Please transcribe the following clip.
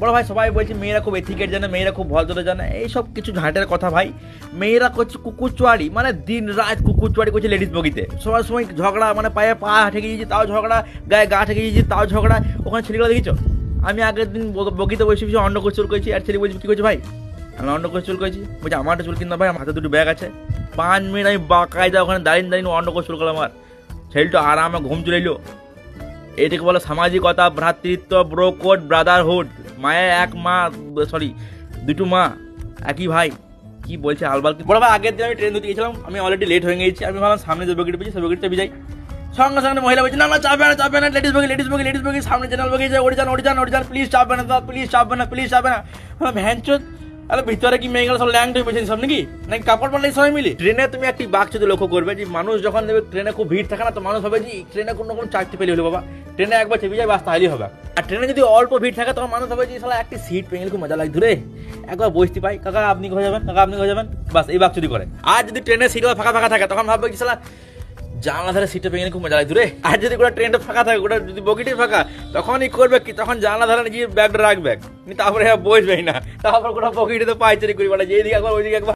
বড় ভাই সবাই বলছে মেয়েরা খুব এথিকেট জানে, মেয়েরা খুব ভদ্র জানে, এইসব কিছু ঝাঁটের কথা ভাই। মেয়েরা করছে কুকুরচুয়ারি, মানে দিন রাত কুকুরচুয়ারি করছে লেডিস বগিতে, সবার সময় ঝগড়া, মানে পায়ে পা ঠেকে দিয়েছি তাও ঝগড়া, গায়ে গা ঠেকে দিয়েছি তাও ঝগড়া। ওখানে ছেলেগুলো দেখেছো? আমি আগের দিন বগিতে বসে বসে অন্ডকোষ চুল করেছি, আর ছেলে বলছি কী করছি ভাই? আমি অন্ডকোষ চুল করেছি। বলছি আমার একটা চুল কিনতে ভাই, আমার হাতে দুটো ব্যাগ আছে। 5 মিনিট আমি বাকায়দা ওখানে দাঁড়িয়ে অন্ডকোষ চুল করলাম। আমার ছেলেটা আরামে ঘুম চলে এলো। এটাকে বলে সামাজিকতা, ভ্রাতৃত্ব, ব্রোকোড, ব্রাদারহুড। মায়ের এক মা, সরি দুটো মা একই ভাই। কি বলছে আলবাল কি। বড় ভাই আগের দিন আমি ট্রেন ধরতে গেছিলাম, আমি অলরেডি লেট হয়ে গেছি। আমি ভাবলাম সামনে যে বগিটা পেয়েছি সেই বগিটা চেপে যাই। সঙ্গে সঙ্গে মহিলা বলছে না না চাপবে না, লেডিস বগি সামনে জেনারেল বগি যায়, ওড়ে যান প্লিজ চাপবে না দাদা, প্লিজ চাপবে না। ভ্যানচোদ, আরে ভিতরে কি মেয়েগুলো সব ল্যাংট হয়ে বসেছি সব নাকি কাপড় পাল্টাই সবাই মিলে। ট্রেনে তুমি একটি বাক্সতে লক্ষ্য করবে যে মানুষ যখন দেবে ট্রেনে খুব ভিড় থাকে না, তো মানুষ ভাবে যে ট্রেনে কোনো রকম চাকরি পেলে হলো বাবা, ট্রেনে একবার চেপে যায় বাস তাহলেই হবে। আর ট্রেনে যদি অল্প ভিড় থাকে তখন মানুষ ভাবে যে সালা একটি সিট পেয়ে গেলে খুব মজা লাগে, ধরে একবার বসতে পাই, কাকা আপনি হয়ে যাবেন, বাস এই বাক্স যদি করে। আর যদি ট্রেনের সিটগুলো ফাঁকা থাকে তখন ভাববে যে সালা জানলা ধারে সিটে পেয়ে গেলে খুব মজা লাগে, দূরে। আর যদি গোটা ট্রেনটা ফাঁকা থাকে, গোটা যদি বগিটাই ফাঁকা, তখনই করবে কি, তখন জানলা ধারে গিয়ে ব্যাগটা রাখবে, তারপরে বসবেই না, তারপর গোটা বগিটা তো পাইচারি করি বলে যে এইদিকে একবার ওইদিকে একবার।